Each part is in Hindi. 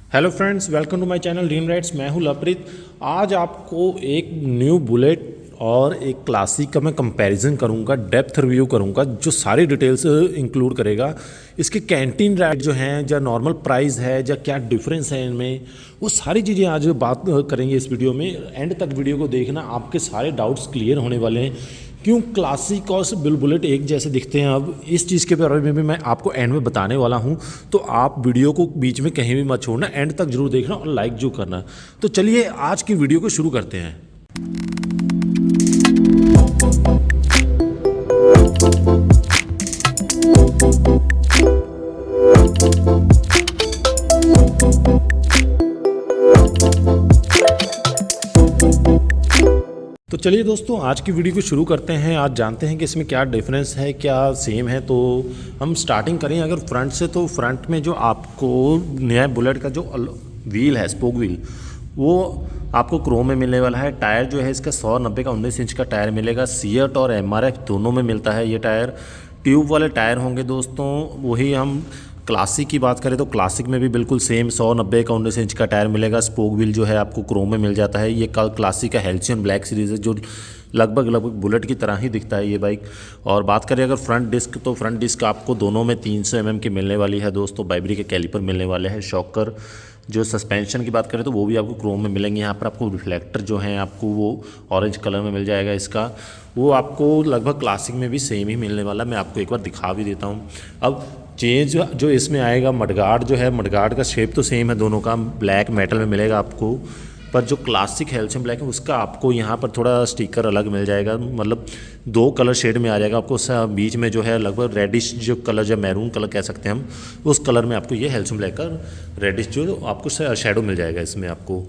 Hello friends, welcome to my channel dream rides. मैं हूं लवप्रीत। आज आपको एक न्यू बुलेट और एक क्लासिक का मैं कंपैरिजन करूंगा, डेप्थ रिव्यू करूंगा, जो सारी डिटेल्स इंक्लूड करेगा। इसके कैंटीन राइड जो हैं, या नॉर्मल प्राइस है, या क्या डिफरेंस है इनमें, वो सारी चीज़ें आज बात करेंगे इस वीडियो में। एंड तक वीडियो को देखना, आपके सारे डाउट्स क्लियर होने वाले हैं। क्यों क्लासिक और बुलेट एक जैसे दिखते हैं, अब इस चीज़ के बारे में भी मैं आपको एंड में बताने वाला हूं। तो आप वीडियो को बीच में कहीं भी मत छोड़ना, एंड तक जरूर देखना और लाइक जो करना। तो चलिए आज की वीडियो को शुरू करते हैं। तो चलिए दोस्तों, आज की वीडियो को शुरू करते हैं। आज जानते हैं कि इसमें क्या डिफरेंस है, क्या सेम है। तो हम स्टार्टिंग करें अगर फ्रंट से, तो फ्रंट में जो आपको नया बुलेट का जो व्हील है, स्पोक व्हील, वो आपको क्रोम में मिलने वाला है। टायर जो है इसका 190 का 19 इंच का टायर मिलेगा। सीएट और एमआरएफ दोनों में मिलता है ये टायर। ट्यूब वाले टायर होंगे दोस्तों। वही हम क्लासिक की बात करें तो क्लासिक में भी बिल्कुल सेम 190 का 19 इंच का टायर मिलेगा। स्पोक व्हील जो है आपको क्रोम में मिल जाता है। ये क्लासिक का हेल्सियन ब्लैक सीरीज़ है, जो लगभग बुलेट की तरह ही दिखता है ये बाइक। और बात करें अगर फ्रंट डिस्क, तो फ्रंट डिस्क आपको दोनों में 300 mm की मिलने वाली है दोस्तों। बाइबरी के कैलिपर मिलने वाले हैं। शॉकर जो सस्पेंशन की बात करें तो वो भी आपको क्रोम में मिलेंगे। यहाँ पर आपको रिफ्लेक्टर जो है आपको वो ऑरेंज कलर में मिल जाएगा। इसका वो आपको लगभग क्लासिक में भी सेम ही मिलने वाला। मैं आपको एक बार दिखा भी देता हूँ। अब चेंज जो इसमें आएगा, मडगार्ड जो है, मडगार्ड का शेप तो सेम है दोनों का, ब्लैक मेटल में मिलेगा आपको। पर जो क्लासिक हेल्सियन ब्लैक है उसका आपको यहाँ पर थोड़ा स्टिकर अलग मिल जाएगा। मतलब 2 कलर शेड में आ जाएगा आपको। बीच में जो है लगभग रेडिश जो कलर, जो मैरून कलर कह सकते हैं हम, उस कलर में आपको ये हेल्सियन ब्लैक का रेडिश जो आपको शेडो मिल जाएगा इसमें आपको।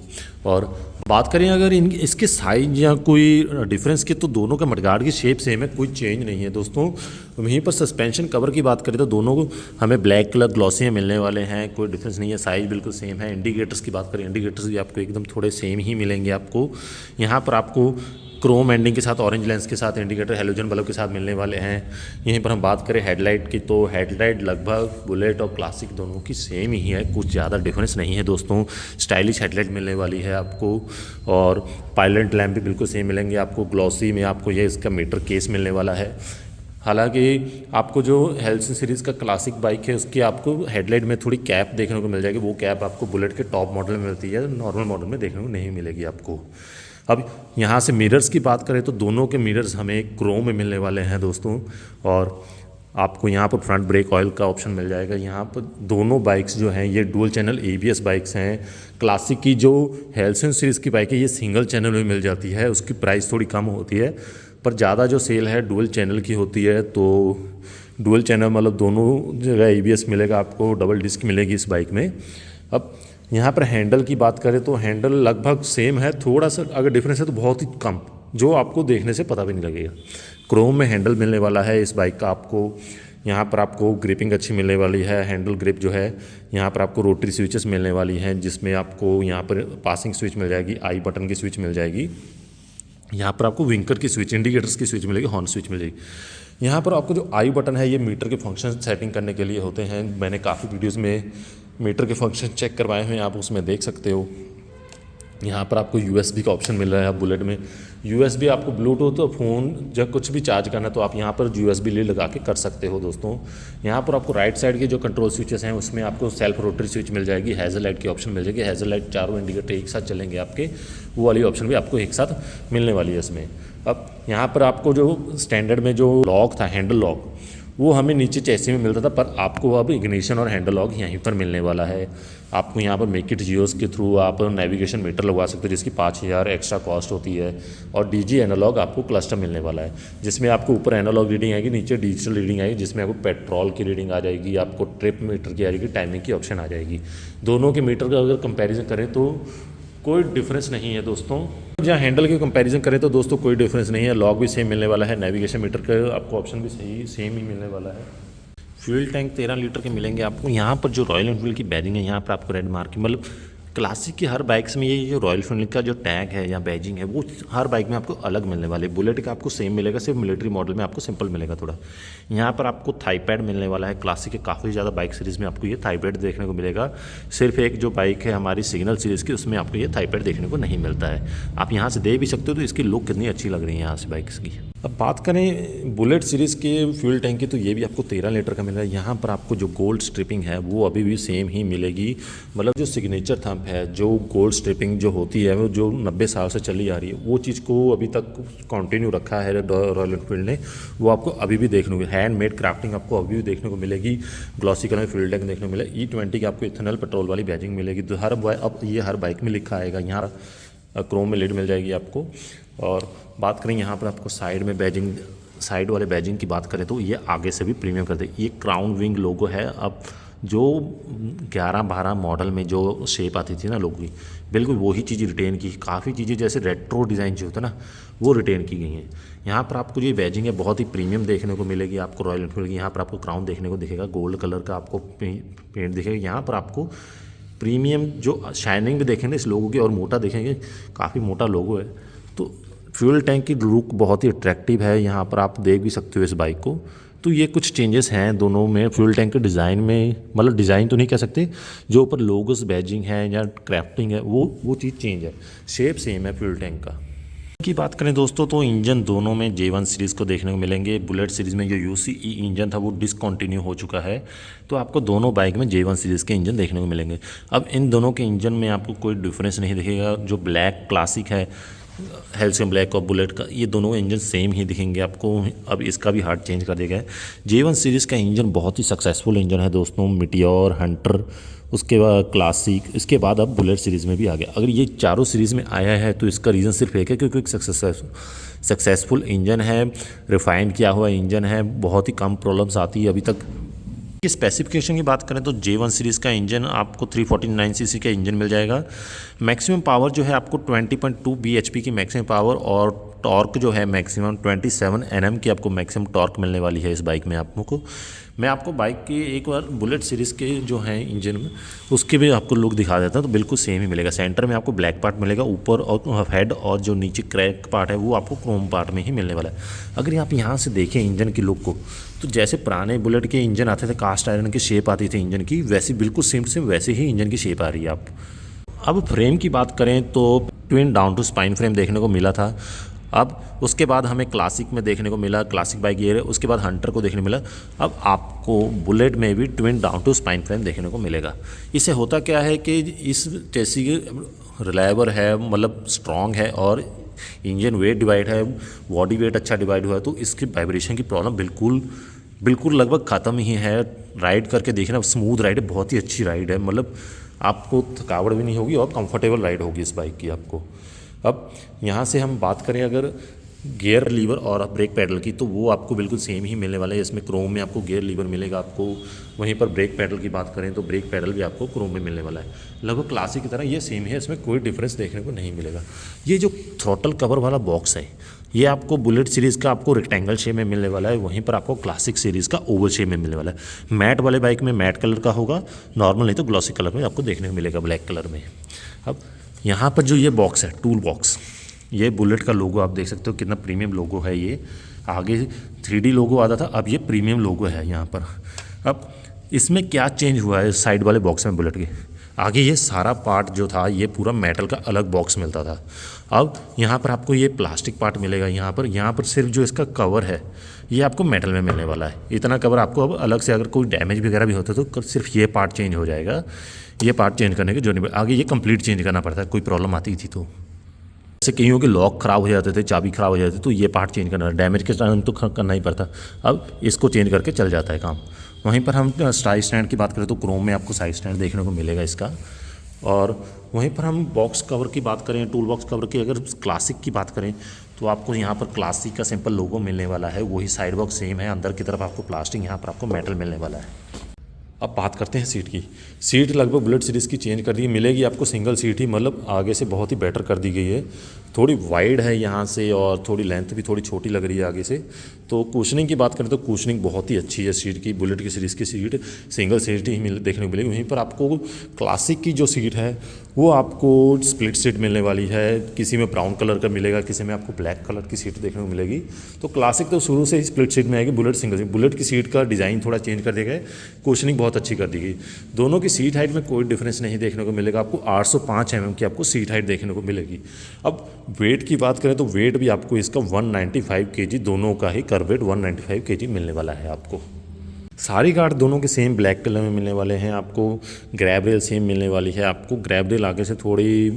और बात करें अगर इसके साइज या कोई डिफरेंस की, तो दोनों का मडगार्ड की शेप सेम है, कोई चेंज नहीं है दोस्तों। वहीं पर सस्पेंशन कवर की बात करें तो दोनों को हमें ब्लैक कलर ग्लॉसी मिलने वाले हैं, कोई डिफरेंस नहीं है। साइज़ बिल्कुल सेम है। इंडिकेटर्स की बात करें, इंडिकेटर्स भी आपको एकदम थोड़े सेम ही मिलेंगे आपको। यहाँ पर आपको क्रोम एंडिंग के साथ, ऑरेंज लेंस के साथ इंडिकेटर हेलोजन बल्ब के साथ मिलने वाले हैं। यहीं पर हम बात करें हेडलाइट की, तो हेडलाइट लगभग बुलेट और क्लासिक दोनों की सेम ही है, कुछ ज़्यादा डिफरेंस नहीं है दोस्तों। स्टाइलिश हेडलाइट मिलने वाली है आपको। और पायलट लैम्प भी बिल्कुल सेम मिलेंगे आपको। ग्लॉसी में आपको ये इसका मीटर केस मिलने वाला है। हालांकि आपको जो हेल्सियन सीरीज़ का क्लासिक बाइक है उसकी आपको हेडलाइट में थोड़ी कैप देखने को मिल जाएगी। वो कैप आपको बुलेट के टॉप मॉडल में मिलती है, नॉर्मल मॉडल में देखने को नहीं मिलेगी आपको। अब यहाँ से मिरर्स की बात करें तो दोनों के मिरर्स हमें क्रोम में मिलने वाले हैं दोस्तों। और आपको यहाँ पर फ्रंट ब्रेक ऑयल का ऑप्शन मिल जाएगा। यहाँ पर दोनों बाइक्स जो हैं ये डुअल चैनल ABS बाइक्स हैं। क्लासिक की जो हेल्सियन सीरीज़ की बाइक है ये सिंगल चैनल में मिल जाती है, उसकी प्राइस थोड़ी कम होती है, पर ज़्यादा जो सेल है डुअल चैनल की होती है। तो डुअल चैनल मतलब दोनों जगह ABS मिलेगा आपको, डबल डिस्क मिलेगी इस बाइक में। अब यहाँ पर हैंडल की बात करें तो हैंडल लगभग सेम है, थोड़ा सा अगर डिफरेंस है तो बहुत ही कम, जो आपको देखने से पता भी नहीं लगेगा। क्रोम में हैंडल मिलने वाला है इस बाइक का आपको। यहाँ पर आपको ग्रिपिंग अच्छी मिलने वाली है। हैंडल ग्रिप जो है, यहाँ पर आपको रोटरी स्विचेस मिलने वाली हैं, जिसमें आपको यहाँ पर पासिंग स्विच मिल जाएगी, आई बटन की स्विच मिल जाएगी। यहाँ पर आपको विंकर की स्विच, इंडिकेटर्स की स्विच मिलेगी, हॉर्न स्विच मिलेगी। यहाँ पर आपको जो आई बटन है ये मीटर के फंक्शन सेटिंग करने के लिए होते हैं। मैंने काफ़ी वीडियोज़ में मीटर के फंक्शन चेक करवाए हुए हैं, आप उसमें देख सकते हो। यहाँ पर आपको USB का ऑप्शन मिल रहा है बुलेट में। USB आपको ब्लूटूथ तो फ़ोन जब कुछ भी चार्ज करना है तो आप यहाँ पर USB ले लगा के कर सकते हो दोस्तों। यहाँ पर आपको राइट साइड के जो कंट्रोल स्विचेस हैं उसमें आपको सेल्फ रोटरी स्विच मिल जाएगी, हेज़ल लाइट की ऑप्शन मिल जाएगी। हेज़ल लाइट चारों इंडिकेटर एक साथ चलेंगे आपके, वो वाली ऑप्शन भी आपको एक साथ मिलने वाली है इसमें। अब यहाँ पर आपको जो स्टैंडर्ड में जो लॉक था, हैंडल लॉक, वो हमें नीचे चैसी में मिलता था, पर आपको अब इग्निशन और हैंडल लॉक यहीं पर मिलने वाला है। आपको यहाँ पर मेक इट जियोस के थ्रू आप नेविगेशन मीटर लगवा सकते हो, जिसकी 5000 एक्स्ट्रा कॉस्ट होती है। और DG एनालॉग आपको क्लस्टर मिलने वाला है, जिसमें आपको ऊपर एनालॉग रीडिंग आएगी, नीचे डिजिटल रीडिंग आएगी, जिसमें आपको पेट्रोल की रीडिंग आ जाएगी, आपको ट्रिप मीटर की आ जाएगी, टाइमिंग की ऑप्शन आ जाएगी। दोनों के मीटर का अगर कंपेरिजन करें तो कोई डिफरेंस नहीं है दोस्तों। जहाँ हैंडल की कंपैरिजन करें तो दोस्तों कोई डिफरेंस नहीं है। लॉक भी सेम मिलने वाला है, नेविगेशन मीटर का आपको ऑप्शन भी सेम ही मिलने वाला है। फ्यूल टैंक 13 लीटर के मिलेंगे आपको। यहाँ पर जो रॉयल एनफील्ड की बैरिंग है, यहाँ पर आपको रेड मार्क, मतलब क्लासिक की हर बाइक्स में ये जो रॉयल एनफील्ड का जो टैग है या बैजिंग है वो हर बाइक में आपको अलग मिलने वाले। बुलेट का आपको सेम मिलेगा, सिर्फ मिलिट्री मॉडल में आपको सिंपल मिलेगा थोड़ा। यहाँ पर आपको थाई पैड मिलने वाला है। क्लासिक के काफ़ी ज़्यादा बाइक सीरीज़ में आपको ये थाई पैड देखने को मिलेगा। सिर्फ एक जो बाइक है हमारी सिग्नल सीरीज़ की उसमें आपको ये थाई पैड देखने को नहीं मिलता है। आप यहाँ से दे भी सकते हो, तो इसकी लुक कितनी अच्छी लग रही है यहाँ से बाइक्स की। अब बात करें बुलेट सीरीज़ के फ्यूल टैंक की, तो ये भी आपको 13 लीटर का मिल रहा है। यहाँ पर आपको जो गोल्ड स्ट्रिपिंग है वो अभी भी सेम ही मिलेगी। मतलब जो सिग्नेचर थंब है, जो गोल्ड स्ट्रिपिंग जो होती है वो जो 90 साल से चली आ रही है, वो चीज़ को अभी तक कंटिन्यू रखा है रॉयल एनफील्ड ने। वो आपको अभी भी देखने को, हैंडमेड क्राफ्टिंग आपको अभी भी देखने को मिलेगी। ग्लॉसी कलर में फ्यूल टैंक देखने को मिलेगा। E20 की आपको इथेनॉल पेट्रोल वाली बैजिंग मिलेगी। तो अब ये हर बाइक में लिखा आएगा। यहाँ क्रोम में लिड मिल जाएगी आपको। और बात करें यहाँ पर आपको साइड में बैजिंग, साइड वाले बैजिंग की बात करें तो ये आगे से भी प्रीमियम कर दे। ये क्राउन विंग लोगो है। अब जो 11-12 मॉडल में जो शेप आती थी ना लोगों की, बिल्कुल वही चीज़ रिटेन की। काफ़ी चीज़ें जैसे रेट्रो डिज़ाइन जो होता है ना वो रिटेन की गई हैं। यहाँ पर आपको ये बैजिंग है बहुत ही प्रीमियम देखने को मिलेगी आपको रॉयल एनफील्ड की। यहाँ पर आपको क्राउन देखने को दिखेगा, गोल्ड कलर का आपको पेंट दिखेगा। यहाँ पर आपको प्रीमियम जो शाइनिंग भी देखेंगे इस लोगों की, और मोटा देखेंगे, काफ़ी मोटा लोगो है। तो फ्यूल टैंक की लुक बहुत ही अट्रैक्टिव है। यहाँ पर आप देख भी सकते हो इस बाइक को। तो ये कुछ चेंजेस हैं दोनों में फ्यूल टैंक के डिज़ाइन में। मतलब डिज़ाइन तो नहीं कह सकते, जो ऊपर लोगोस बैजिंग है या क्राफ्टिंग है वो चीज़ चेंज है। शेप सेम है फ्यूल टैंक का। की बात करें दोस्तों तो इंजन दोनों में J1 सीरीज़ को देखने को मिलेंगे। बुलेट सीरीज़ में जो UCE इंजन था वो डिसकंटिन्यू हो चुका है। तो आपको दोनों बाइक में J1 सीरीज़ के इंजन देखने को मिलेंगे। अब इन दोनों के इंजन में आपको कोई डिफरेंस नहीं दिखेगा। जो ब्लैक क्लासिक है, हेल्सियम ब्लैक और बुलेट का, ये दोनों इंजन सेम ही दिखेंगे आपको। अब इसका भी हार्ट चेंज कर दिया गया है। J1 सीरीज़ का इंजन बहुत ही सक्सेसफुल इंजन है दोस्तों। मिटियोर, हंटर, उसके बाद क्लासिक, इसके बाद अब बुलेट सीरीज़ में भी आ गया। अगर ये चारों सीरीज़ में आया है तो इसका रीज़न सिर्फ एक है, क्योंकि एक सक्सेसफुल इंजन है, रिफाइंड किया हुआ इंजन है, बहुत ही कम प्रॉब्लम्स आती है अभी तक। की स्पेसिफिकेशन की बात करें तो J1 सीरीज़ का इंजन आपको 349 सीसी का इंजन मिल जाएगा। मैक्सिमम पावर जो है आपको 20.2 bhp की मैक्सिमम पावर, और टॉर्क जो है मैक्सिमम 27 Nm की आपको मैक्सिमम टॉर्क मिलने वाली है इस बाइक में आपको। मैं आपको बाइक की एक बार बुलेट सीरीज़ के जो हैं इंजन में उसके भी आपको लुक दिखा देता हूँ। तो बिल्कुल सेम ही मिलेगा। सेंटर में आपको ब्लैक पार्ट मिलेगा, ऊपर और हेड और जो नीचे क्रैक पार्ट है वो आपको क्रोम पार्ट में ही मिलने वाला है। अगर आप यहाँ से देखें इंजन की लुक को, तो जैसे पुराने बुलेट के इंजन आते थे, कास्ट आयरन की शेप आती थी इंजन की, वैसी बिल्कुल सेम से वैसे ही इंजन की शेप आ रही है आप। अब फ्रेम की बात करें तो twin down tube spine frame देखने को मिला था। अब उसके बाद हमें क्लासिक में देखने को मिला, क्लासिक बाइक ये है। उसके बाद हंटर को देखने को मिला। अब आपको बुलेट में भी twin down tube spine frame देखने को मिलेगा। इससे होता क्या है कि इस चेसी रिलायबल है, मतलब स्ट्रॉन्ग है, और इंजन वेट डिवाइड है, बॉडी वेट अच्छा डिवाइड हुआ है, तो इसकी वाइब्रेशन की प्रॉब्लम बिल्कुल लगभग ख़त्म ही है। राइड करके देखना, स्मूथ राइड है, बहुत ही अच्छी राइड है। मतलब आपको थकावट भी नहीं होगी और कंफर्टेबल राइड होगी इस बाइक की आपको। अब यहाँ से हम बात करें अगर गियर लीवर और ब्रेक पैडल की, तो वो आपको बिल्कुल सेम ही मिलने वाला है। इसमें क्रोम में आपको गियर लीवर मिलेगा आपको। वहीं पर ब्रेक पैडल की बात करें तो ब्रेक पैडल भी आपको क्रोम में मिलने वाला है। लगभग क्लासिक की तरह ये सेम है, इसमें कोई डिफरेंस देखने को नहीं मिलेगा। ये जो थ्रॉटल कवर वाला बॉक्स है ये आपको बुलेट सीरीज़ का आपको रेक्टेंगल शेप में मिलने वाला है। वहीं पर आपको क्लासिक सीरीज़ का ओवल शेप में मिलने वाला है। मैट वाले बाइक में मैट कलर का होगा, नॉर्मल नहीं तो ग्लॉसी कलर में आपको देखने को मिलेगा, ब्लैक कलर में। अब यहाँ पर जो ये बॉक्स है, टूल बॉक्स, ये बुलेट का लोगो आप देख सकते हो कितना प्रीमियम लोगो है। ये आगे 3D लोगो आता था, अब ये प्रीमियम लोगो है यहाँ पर। अब इसमें क्या चेंज हुआ है साइड वाले बॉक्स में बुलेट के, आगे ये सारा पार्ट जो था ये पूरा मेटल का अलग बॉक्स मिलता था। अब यहाँ पर आपको ये प्लास्टिक पार्ट मिलेगा। यहाँ पर सिर्फ जो इसका कवर है ये आपको मेटल में मिलने वाला है। इतना कवर आपको अब अलग से, अगर कोई डैमेज वगैरह भी होता तो सिर्फ ये पार्ट चेंज हो जाएगा। ये पार्ट चेंज करने की जो नहीं, आगे ये कंप्लीट चेंज करना पड़ता है, कोई प्रॉब्लम आती थी तो। जैसे कईयों के लॉक ख़राब हो जाते थे, चाबी ख़राब हो जाती थी, तो ये पार्ट चेंज करना, डैमेज के टाइम तो करना ही पड़ता। अब इसको चेंज करके चल जाता है काम। वहीं पर हम साइड स्टैंड की बात करें तो क्रोम में आपको साइड स्टैंड देखने को मिलेगा इसका। और वहीं पर हम बॉक्स कवर की बात करें, टूल बॉक्स कवर की अगर क्लासिक की बात करें तो आपको यहाँ पर क्लासिक का सिंपल लोगो मिलने वाला है। वही साइड बॉक्स सेम है, अंदर की तरफ आपको प्लास्टिक, यहाँ पर आपको मेटल मिलने वाला है। अब बात करते हैं सीट की। सीट लगभग बुलेट सीरीज़ की चेंज कर दी मिलेगी आपको, सिंगल सीट ही, मतलब आगे से बहुत ही बेटर कर दी गई है। थोड़ी वाइड है यहाँ से और थोड़ी लेंथ भी थोड़ी छोटी लग रही है आगे से। तो कुशनिंग की बात करें तो कुशनिंग बहुत ही अच्छी है सीट की। बुलेट की सीरीज़ की सीट सिंगल सीट ही देखने को मिलेगी। वहीं पर आपको क्लासिक की जो सीट है वो आपको स्प्लिट सीट मिलने वाली है। किसी में ब्राउन कलर का मिलेगा, किसी में आपको ब्लैक कलर की सीट देखने को मिलेगी। तो क्लासिक तो शुरू से ही स्प्लिट सीट में आएगी, बुलेट सिंगल सीट। बुलेट की सीट का डिज़ाइन थोड़ा चेंज कर दिया गया, कुशनिंग बहुत अच्छी कर दी गई। दोनों की सीट हाइट में कोई डिफरेंस नहीं देखने को मिलेगा आपको। 805 mm की आपको सीट हाइट देखने को मिलेगी। अब वेट की बात करें तो वेट भी आपको इसका 195 kg, दोनों का ही करवेट 195 kg मिलने वाला है आपको। सारी गार्ड दोनों के सेम ब्लैक कलर में मिलने वाले हैं आपको। ग्रैब रेल सेम मिलने वाली है आपको। ग्रैब रेल आगे से थोड़ी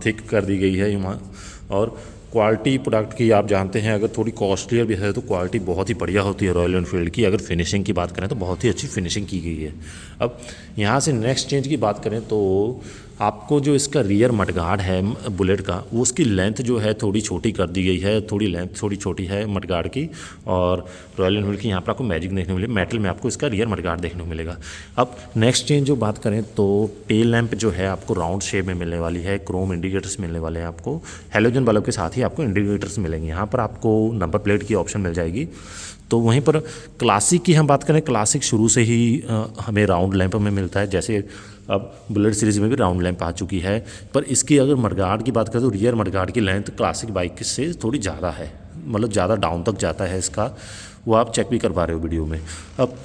थिक कर दी गई है यहाँ। और क्वालिटी प्रोडक्ट की आप जानते हैं, अगर थोड़ी कॉस्टलियर भी है तो क्वालिटी बहुत ही बढ़िया होती है रॉयल एनफील्ड की। अगर फिनिशिंग की बात करें तो बहुत ही अच्छी फिनिशिंग की गई है। अब यहाँ से नेक्स्ट चेंज की बात करें तो आपको जो इसका रियर मडगार्ड है बुलेट का, वो उसकी लेंथ जो है थोड़ी छोटी कर दी गई है। थोड़ी लेंथ थोड़ी छोटी है मडगार्ड की। और रॉयल एनफील्ड की यहाँ पर आपको मैजिक देखने को मिले, मेटल में आपको इसका रियर मडगार्ड देखने को मिलेगा। अब नेक्स्ट चेंज जो बात करें तो टेल लैंप जो है आपको राउंड शेप में मिलने वाली है। क्रोम इंडिकेटर्स मिलने वाले हैं आपको। हेलोजन बल्ब के साथ ही आपको इंडिकेटर्स मिलेंगे। यहाँ पर आपको नंबर प्लेट की ऑप्शन मिल जाएगी। तो वहीं पर क्लासिक की हम बात करें, क्लासिक शुरू से ही हमें राउंड लैंप में मिलता है। जैसे अब बुलेट सीरीज़ में भी राउंड लैंप आ चुकी है, पर इसकी अगर मडगार्ड की बात करें तो रियर मडगार्ड की लेंथ क्लासिक बाइक से थोड़ी ज़्यादा है, मतलब ज़्यादा डाउन तक जाता है इसका। वो आप चेक भी कर पा रहे हो वीडियो में। अब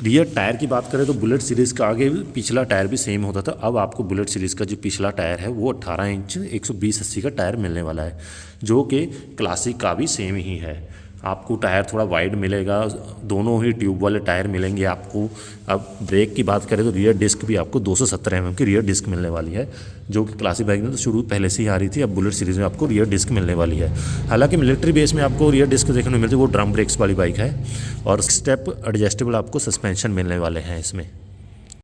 रियर टायर की बात करें तो बुलेट सीरीज़ का आगे पिछला टायर भी सेम होता था। अब आपको बुलेट सीरीज़ का जो पिछला टायर है वो 18 इंच 120/80 का टायर मिलने वाला है, जो कि क्लासिक का भी सेम ही है। आपको टायर थोड़ा वाइड मिलेगा, दोनों ही ट्यूब वाले टायर मिलेंगे आपको। अब ब्रेक की बात करें तो रियर डिस्क भी आपको 270 mm की रियर डिस्क मिलने वाली है, जो कि क्लासिक बाइक में तो शुरू पहले से ही आ रही थी। अब बुलेट सीरीज़ में आपको रियर डिस्क मिलने वाली है। हालांकि मिलिट्री बेस में आपको रियर डिस्क देखने को मिलती है, वो ड्रम ब्रेक्स वाली बाइक है। और स्टेप एडजस्टेबल आपको सस्पेंशन मिलने वाले हैं इसमें।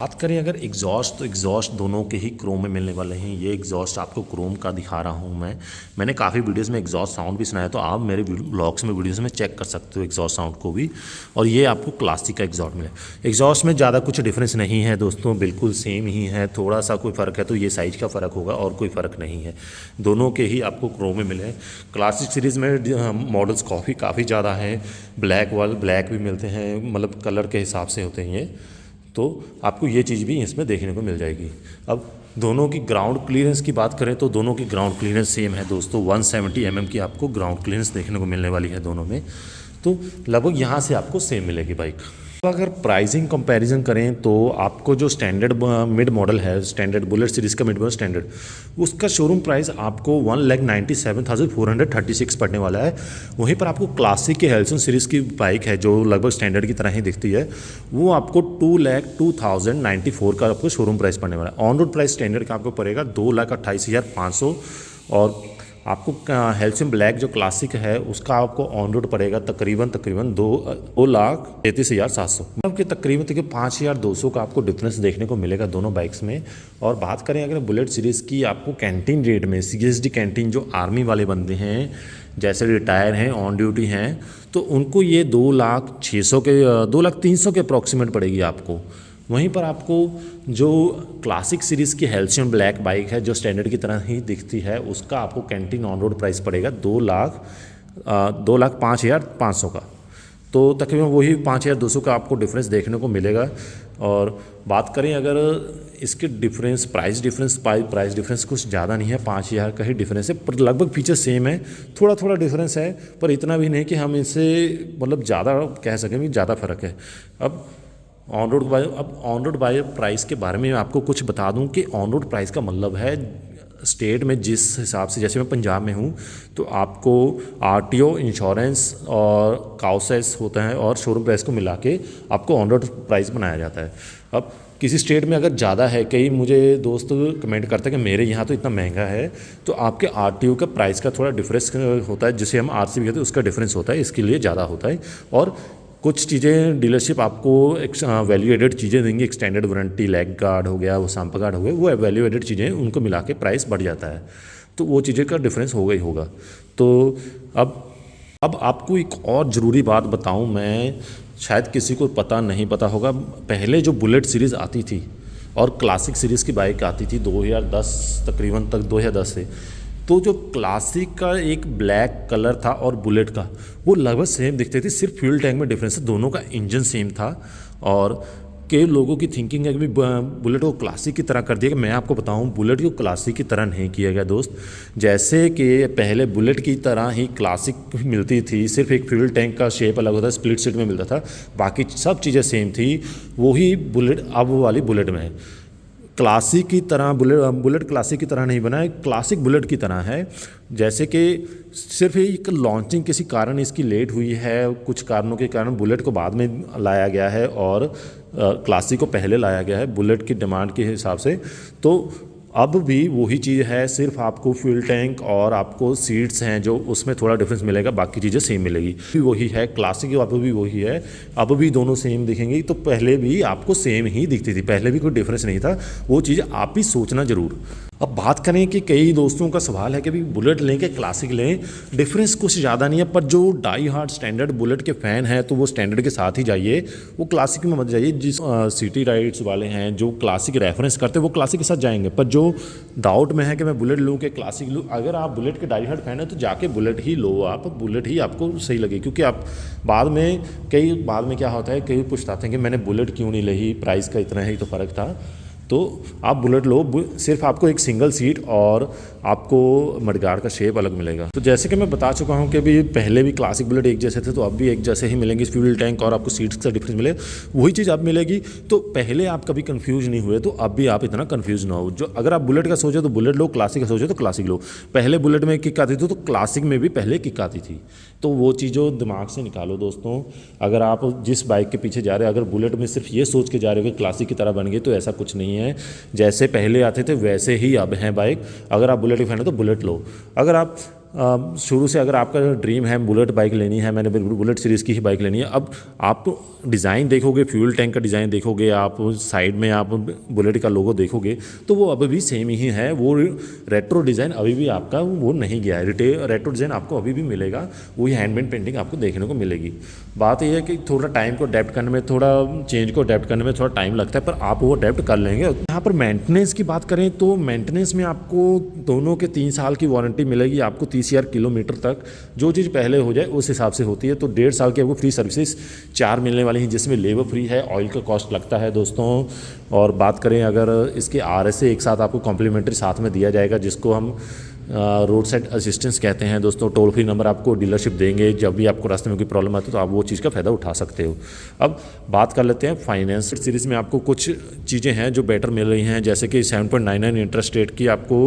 बात करें अगर एग्जॉस्ट, तो एग्जॉस्ट दोनों के ही क्रोम में मिलने वाले हैं। ये एग्जॉस्ट आपको क्रोम का दिखा रहा हूँ मैंने काफ़ी वीडियोस में एग्जॉस्ट साउंड भी सुनाया, तो आप मेरे ब्लॉग्स में वीडियोस में चेक कर सकते हो एग्जॉस्ट साउंड को भी। और ये आपको क्लासिक का एग्जॉस्ट मिले। एग्जॉस्ट में ज़्यादा कुछ डिफरेंस नहीं है दोस्तों, बिल्कुल सेम ही है। थोड़ा सा कोई फ़र्क है तो ये साइज़ का फ़र्क होगा, और कोई फ़र्क नहीं है। दोनों के ही आपको क्रोम में मिले हैं। क्लासिक सीरीज़ में मॉडल्स काफ़ी ज़्यादा हैं। ब्लैक भी मिलते हैं, मतलब कलर के हिसाब से होते हैं ये। तो आपको ये चीज़ भी इसमें देखने को मिल जाएगी। अब दोनों की ग्राउंड क्लियरेंस की बात करें तो दोनों की ग्राउंड क्लियरेंस सेम है दोस्तों। 170 mm की आपको ग्राउंड क्लियरेंस देखने को मिलने वाली है दोनों में। तो लगभग यहाँ से आपको सेम मिलेगी बाइक। अगर प्राइसिंग कंपैरिजन करें तो आपको जो स्टैंडर्ड मिड मॉडल है, स्टैंडर्ड बुलेट सीरीज़ का मिड मॉडल स्टैंडर्ड, उसका शोरूम प्राइस आपको 1,97,436 पड़ने वाला है। वहीं पर आपको क्लासिक के हेल्सन सीरीज़ की बाइक है जो लगभग स्टैंडर्ड की तरह ही दिखती है, वो आपको 2,02,094 का आपको शोरूम प्राइस पड़ने वाला है। ऑन रोड प्राइस स्टैंडर्ड का आपको पड़ेगा 2,28,500। और आपको हेल्सियम ब्लैक जो क्लासिक है उसका आपको ऑन रोड पड़ेगा तकरीबन 2,33,700। आपके तकरीबन 5,200 का आपको डिफरेंस देखने को मिलेगा दोनों बाइक्स में। और बात करें अगर बुलेट सीरीज़ की, आपको कैंटीन रेट में CSD कैंटीन जो आर्मी वाले बंदे हैं, जैसे रिटायर हैं, ऑन ड्यूटी हैं, तो उनको ये 2,300 के अप्रॉक्सीमेट पड़ेगी आपको। वहीं पर आपको जो क्लासिक सीरीज़ की हेल्सियन ब्लैक बाइक है जो स्टैंडर्ड की तरह ही दिखती है, उसका आपको कैंटीन ऑन रोड प्राइस पड़ेगा 2,05,500 का। तो तकरीबन वही 5,200 का आपको डिफरेंस देखने को मिलेगा। और बात करें अगर इसके डिफरेंस, प्राइस डिफरेंस कुछ ज़्यादा नहीं है, 5,000 का ही डिफरेंस है, पर लगभग फीचर सेम है। थोड़ा डिफरेंस है, पर इतना भी नहीं कि हम इससे मतलब ज़्यादा कह सकें कि ज़्यादा फ़र्क है। अब ऑन रोड बाय प्राइस के बारे में आपको कुछ बता दूं कि ऑन रोड प्राइस का मतलब है स्टेट में जिस हिसाब से, जैसे मैं पंजाब में हूं तो आपको RTO, इंश्योरेंस और काउसेस होता है और शोरूम प्राइस को मिला के आपको ऑन रोड प्राइस बनाया जाता है। अब किसी स्टेट में अगर ज़्यादा है, कई मुझे दोस्त कमेंट करते हैं कि मेरे यहाँ तो इतना महंगा है, तो आपके RTO का प्राइस का थोड़ा डिफरेंस होता है, जिसे हम RC भी कहते हैं, उसका डिफरेंस होता है, इसके लिए ज़्यादा होता है। और कुछ चीज़ें डीलरशिप आपको वैल्यू एडेड चीज़ें देंगी, एक्सटेंडेड वारंटी, लेग गार्ड हो गया, वो सांपा गार्ड हो गया, वो वैल्यू एडेड चीज़ें, उनको मिला के प्राइस बढ़ जाता है। तो वो चीज़ें का डिफरेंस होगा ही होगा। तो अब आपको एक और ज़रूरी बात बताऊं मैं शायद किसी को पता नहीं पता होगा, पहले जो बुलेट सीरीज़ आती थी और क्लासिक सीरीज़ की बाइक आती थी 2010 तकरीबन तक, 2010 से, तो जो क्लासिक का एक ब्लैक कलर था और बुलेट का वो लगभग सेम दिखते थे, सिर्फ फ्यूल टैंक में डिफरेंस है, दोनों का इंजन सेम था। और कई लोगों की थिंकिंग है कि बुलेट को क्लासिक की तरह कर दिया गया। मैं आपको बताऊं, बुलेट को क्लासिक की तरह नहीं किया गया दोस्त। जैसे कि पहले बुलेट की तरह ही क्लासिक मिलती थी, सिर्फ एक फ्यूल टैंक का शेप अलग होता है, स्प्लिट सीट में मिलता था, बाकी सब चीज़ें सेम थी। वही बुलेट अब वाली बुलेट में है। क्लासिक की तरह बुलेट क्लासिक की तरह नहीं बना है, क्लासिक बुलेट की तरह है। जैसे कि सिर्फ एक लॉन्चिंग किसी कारण इसकी लेट हुई है, कुछ कारणों के कारण बुलेट को बाद में लाया गया है और क्लासिक को पहले लाया गया है बुलेट की डिमांड के हिसाब से। तो अब भी वही चीज़ है, सिर्फ आपको फ्यूल टैंक और आपको सीट्स हैं जो उसमें थोड़ा डिफरेंस मिलेगा, बाकी चीज़ें सेम मिलेगी। भी वही है, क्लासिक अब भी वही है, अब भी दोनों सेम दिखेंगी। तो पहले भी आपको सेम ही दिखती थी, पहले भी कोई डिफरेंस नहीं था, वो चीज़ आप ही सोचना ज़रूर। अब बात करें कि कई दोस्तों का सवाल है कि भाई बुलेट लें कि क्लासिक लें, डिफरेंस कुछ ज़्यादा नहीं है, पर जो डाई हार्ड स्टैंडर्ड बुलेट के फ़ैन हैं तो वो स्टैंडर्ड के साथ ही जाइए, वो क्लासिक में मत जाइए। जिस सिटी राइड्स वाले हैं जो क्लासिक रेफरेंस करते हैं वो क्लासिक के साथ जाएंगे, पर जो डाउट में है कि मैं बुलेट लूँ कि क्लासिक लूँ, अगर आप बुलेट के डाई हार्ड फ़ैन है तो जाके बुलेट ही लो, आप बुलेट ही आपको सही लगे। क्योंकि आप बाद में क्या होता है, कई पूछताते हैं कि मैंने बुलेट क्यों नहीं ली, प्राइस का इतना ही तो फ़र्क था। तो आप बुलेट लो, सिर्फ आपको एक सिंगल सीट और आपको मडगार्ड का शेप अलग मिलेगा। तो जैसे कि मैं बता चुका हूं कि भी पहले भी क्लासिक बुलेट एक जैसे थे, तो अब भी एक जैसे ही मिलेंगे। फ्यूल टैंक और आपको सीट्स का डिफरेंस मिले, वही चीज़ अब मिलेगी। तो पहले आप कभी कंफ्यूज नहीं हुए, तो अब भी आप इतना कंफ्यूज ना हो। जो अगर आप बुलेट का सोचो तो बुलेट लो, क्लासिक का सोचो तो क्लासिक लो। पहले बुलेट में किक आती थी तो क्लासिक में भी पहले किक आती थी, तो वो चीज़ों दिमाग से निकालो दोस्तों। अगर आप जिस बाइक के पीछे जा रहे हो, अगर बुलेट में सिर्फ ये सोच के जा रहे हो कि क्लासिक की तरह बन गई, तो ऐसा कुछ नहीं है। जैसे पहले आते थे वैसे ही अब हैं बाइक। अगर आप बुलेट के फैन हो तो बुलेट लो। अगर आप शुरू से अगर आपका ड्रीम है बुलेट बाइक लेनी है, मैंने बुलेट सीरीज़ की ही बाइक लेनी है, अब आप डिज़ाइन देखोगे, फ्यूल टैंक का डिज़ाइन देखोगे, आप साइड में आप बुलेट का लोगो देखोगे, तो वो अभी भी सेम ही है। वो रेट्रो डिज़ाइन अभी भी आपका वो नहीं गया है। रेट्रो डिज़ाइन आपको अभी भी मिलेगा, वही हैंडमेड पेंटिंग आपको देखने को मिलेगी। बात यह है कि थोड़ा टाइम को अडेप्ट करने में, थोड़ा चेंज को अडेप्ट करने में थोड़ा टाइम लगता है, पर आप वो अडेप्ट कर लेंगे। यहाँ पर मेंटेनेंस की बात करें तो मेंटेनेंस में आपको दोनों के 3 साल की वारंटी मिलेगी, आपको 30,000 किलोमीटर तक। जो चीज़ पहले हो जाए उस हिसाब से होती है। तो 1.5 साल की आपको फ्री सर्विसेज 4 मिलने वाली हैं, जिसमें लेबर फ्री है, ऑयल का कॉस्ट लगता है दोस्तों। और बात करें अगर इसके RSA एक साथ आपको कॉम्प्लीमेंट्री साथ में दिया जाएगा, जिसको हम रोड साइड असिस्टेंस कहते हैं दोस्तों। टोल फ्री नंबर आपको डीलरशिप देंगे, जब भी आपको रास्ते में कोई प्रॉब्लम आती है तो आप वो चीज़ का फ़ायदा उठा सकते हो। अब बात कर लेते हैं फाइनेंस सीरीज़ में आपको कुछ चीज़ें हैं जो बेटर मिल रही हैं, जैसे कि 7.99 इंटरेस्ट रेट की आपको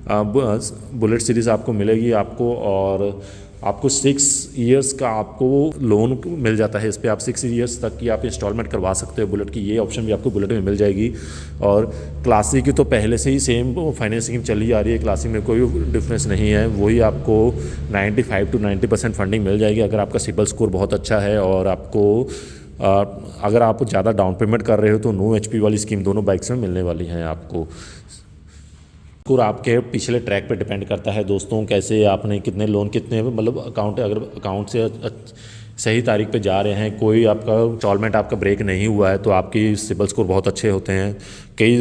बुलेट सीरीज़ आपको मिलेगी आपको, और आपको 6 ईयर्स का आपको लोन मिल जाता है। इस पर आप 6 ईयर्स तक की आप इंस्टॉलमेंट करवा सकते हो बुलेट की, ये ऑप्शन भी आपको बुलेट में मिल जाएगी। और क्लासिक की तो पहले से ही सेम फाइनेंसिंग चली आ रही है, क्लासिक में कोई डिफरेंस नहीं है। वही आपको 95 to 90% फंडिंग मिल जाएगी अगर आपका सिबिल स्कोर बहुत अच्छा है। और आपको अगर आप ज़्यादा डाउन पेमेंट कर रहे हो तो नो HP वाली स्कीम दोनों बाइक्स में मिलने वाली हैं आपको। और आपके पिछले ट्रैक पे डिपेंड करता है दोस्तों, कैसे आपने कितने लोन, कितने मतलब अकाउंट, अगर अकाउंट से सही तारीख पे जा रहे हैं, कोई आपका इंस्टॉलमेंट आपका ब्रेक नहीं हुआ है, तो आपकी सिबिल स्कोर बहुत अच्छे होते हैं। कई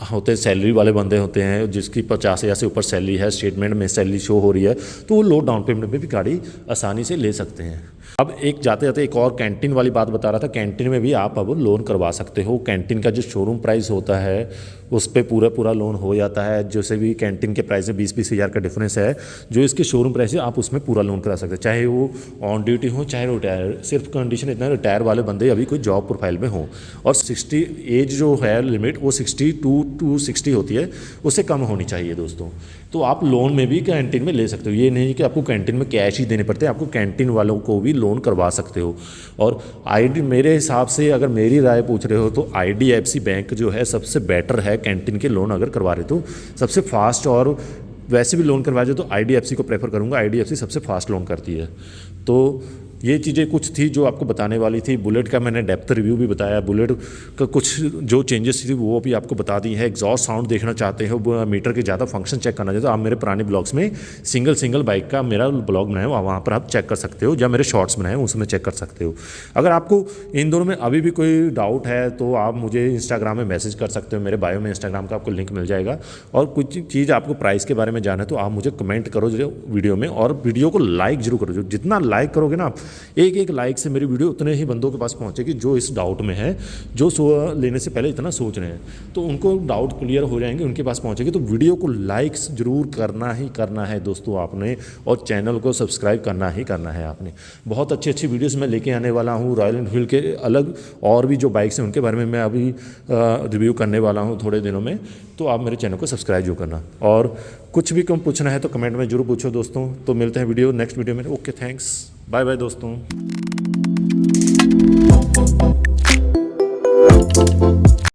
होते सैलरी वाले बंदे होते हैं जिसकी 50,000 से ऊपर सैलरी है, स्टेटमेंट में सैलरी शो हो रही है, तो वो लो डाउन पेमेंट में भी गाड़ी आसानी से ले सकते हैं। अब एक जाते जाते एक और कैंटीन वाली बात बता रहा था। कैंटीन में भी आप अब लोन करवा सकते हो। कैंटीन का जो शोरूम प्राइस होता है उस पर पूरा लोन हो जाता है। जैसे भी कैंटीन के प्राइस में 20-20 हज़ार का डिफरेंस है, जो इसके शोरूम प्राइस है आप उसमें पूरा लोन करा सकते हैं, चाहे वो ऑन ड्यूटी हो चाहे रिटायर। सिर्फ कंडीशन इतना, रिटायर वाले बंदे अभी कोई जॉब प्रोफाइल में हो, और 60 एज जो है लिमिट वो 62 to 60 होती है, उससे कम होनी चाहिए दोस्तों। तो आप लोन में भी कैंटीन में ले सकते हो। ये नहीं कि आपको कैंटीन में कैश ही देने पड़ते हैं, आपको कैंटीन वालों को भी लोन करवा सकते हो। और मेरे हिसाब से अगर मेरी राय पूछ रहे हो तो IDFC बैंक जो है सबसे बेटर है कैंटीन के लोन अगर करवा रहे तो, सबसे फास्ट। और वैसे भी लोन करवा जाए तो IDFC को प्रेफर करूँगा, IDFC सबसे फास्ट लोन करती है। तो ये चीज़ें कुछ थी जो आपको बताने वाली थी। बुलेट का मैंने डेप्थ रिव्यू भी बताया, बुलेट का कुछ जो चेंजेस थी वो भी आपको बता दी है। एग्जॉस्ट साउंड देखना चाहते हो, मीटर के ज़्यादा फंक्शन चेक करना चाहते हो, आप मेरे पुराने ब्लॉग्स में सिंगल बाइक का मेरा ब्लॉग बनाया हुआ, वहाँ पर आप चेक कर सकते हो, या मेरे शॉर्ट्स बनाए उसमें चेक कर सकते हो। अगर आपको इन दोनों में अभी भी कोई डाउट है तो आप मुझे इंस्टाग्राम में मैसेज कर सकते हो, मेरे बायो में इंस्टाग्राम का आपको लिंक मिल जाएगा। और कुछ चीज़ आपको प्राइस के बारे में जानना है तो आप मुझे कमेंट करो जो वीडियो में, और वीडियो को लाइक जरूर करो। जो जितना लाइक करोगे ना आप, एक लाइक से मेरी वीडियो उतने ही बंदों के पास पहुंचेगी जो इस डाउट में है, जो लेने से पहले इतना सोच रहे हैं, तो उनको डाउट क्लियर हो जाएंगे, उनके पास पहुंचेगी। तो वीडियो को लाइक जरूर करना है दोस्तों आपने, और चैनल को सब्सक्राइब करना है आपने। बहुत अच्छी वीडियोस मैं लेके आने वाला हूँ, रॉयल एनफील्ड के अलग और भी जो बाइक्स हैं उनके बारे में मैं अभी रिव्यू करने वाला हूँ थोड़े दिनों में। तो आप मेरे चैनल को सब्सक्राइब जरूर करना, और कुछ भी कम पूछना है तो कमेंट में जरूर पूछो दोस्तों। तो मिलते हैं नेक्स्ट वीडियो में। ओके, थैंक्स, बाय बाय दोस्तों।